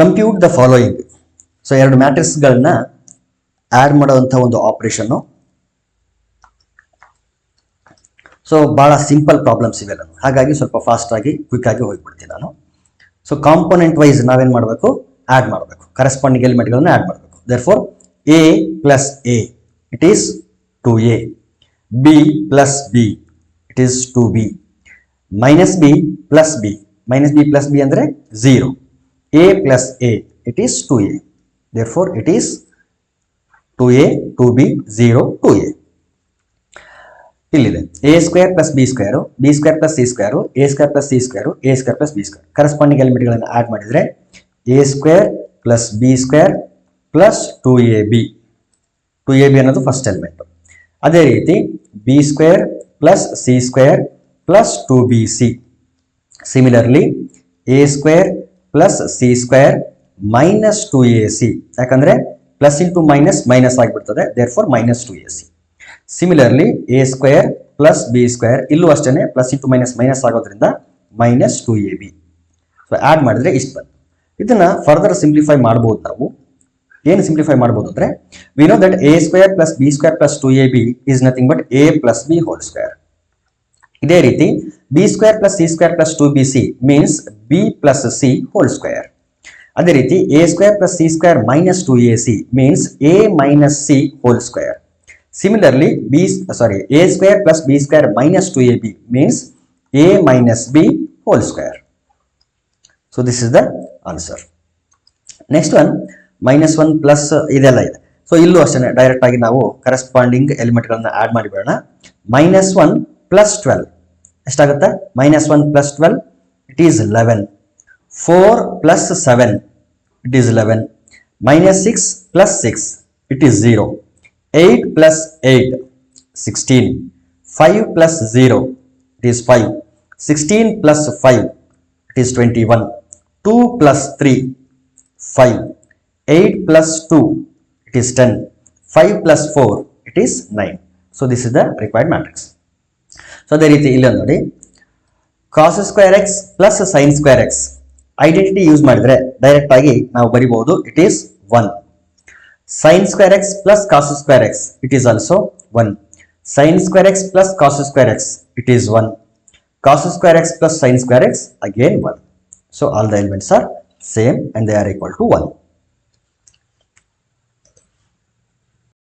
Compute the following. So ಎರಡು ಮ್ಯಾಟ್ರಿಕ್ಸ್ಗಳನ್ನ add ಮಾಡುವಂಥ ಒಂದು ಆಪರೇಷನ್ನು. ಸೊ ಭಾಳ ಸಿಂಪಲ್ ಪ್ರಾಬ್ಲಮ್ಸ್ ಇವೆ ನಾನು, ಹಾಗಾಗಿ ಸ್ವಲ್ಪ ಫಾಸ್ಟಾಗಿ ಕ್ವಿಕ್ಕಾಗಿ ಹೋಗ್ಬಿಡ್ತೀನಿ ನಾನು. ಸೊ ಕಾಂಪೋನೆಂಟ್ ವೈಸ್ ನಾವೇನು ಮಾಡಬೇಕು, ಆ್ಯಡ್ ಮಾಡಬೇಕು, ಕರೆಸ್ಪಾಂಡಿಂಗ್ ಎಲಿಮೆಂಟ್ಗಳನ್ನ ಆ್ಯಡ್ ಮಾಡಬೇಕು. Therefore a plus a it is 2a, b plus b it is 2b, minus b plus b, minus b plus b ಅಂದರೆ 0, a plus a it is 2a, therefore it is 2a 2b 0 2a. ಇಲ್ಲಿದೆ a square plus b square, b square plus c square, a square plus c square, a square plus b square. Corresponding ಎಲಿಮೆಂಟ್ಗಳನ್ನು add ಮಾಡಿದರೆ A square plus b square plus 2ab, 2ab ಅನ್ನೋದು first element. ಅದೇ ರೀತಿ b square plus c square plus 2bc. Similarly a square plus c square minus 2ac, ಯಾಕಂದರೆ plus into minus minus ಆಗಿಬಿಡ್ತದೆ, therefore minus 2ac. Similarly a square plus b square, ಇಲ್ಲೂ ಅಷ್ಟೇ plus into minus minus ಆಗೋದ್ರಿಂದ minus 2ab. So add ಮಾಡಿದರೆ ಇಷ್ಟು ಬಂತು. ಇದನ್ನು further simplify ಮಾಡ್ಬೋದು ನಾವು. ಏನು ಸಿಂಪ್ಲಿಫೈ ಮಾಡ್ಬೋದು ಅಂದರೆ, we know that A square plus b square plus 2ab is nothing but A plus B whole square. ಇದೇ ರೀತಿ b square plus c square plus 2bc means B plus C whole square. ಅದೇ ರೀತಿ A square plus c square minus 2ac means A minus C whole square. Similarly, a square plus b square minus 2ab means a minus b whole square. So this is the answer. Next one, minus 1 plus ಇದೆಲ್ಲ ಇದೆ. So ಇಲ್ಲೂ ಅಷ್ಟೇ direct ಆಗಿ ನಾವು corresponding ಎಲಿಮೆಂಟ್ಗಳನ್ನ add ಮಾಡಿಬಿಡೋಣ. Minus 1 plus 12 ಎಷ್ಟಾಗುತ್ತೆ? Minus 1 plus 12 it is 11. 4 plus 7 it is 11. Minus 6 plus 6 it is 0. 8 plus 8, 16. 5 plus 0, it is 5. 16 plus 5, it is 21. 2 plus 3, 5. 8 plus 2, it is 10. 5 plus 4, it is 9. So this is the required matrix. So ಅದೇ ರೀತಿ ಇಲ್ಲಿ ನೋಡಿ, cos square x plus sin square x identity use ಮಾಡಿದ್ರೆ direct ಆಗಿ ನಾವು ಬರಿಬಹುದು, it is 1. Sin square x plus cos square x, it is also 1. Sin square x plus cos square x, it is 1. Cos square x plus sin square x, again 1. So all the elements are same and they are equal to 1.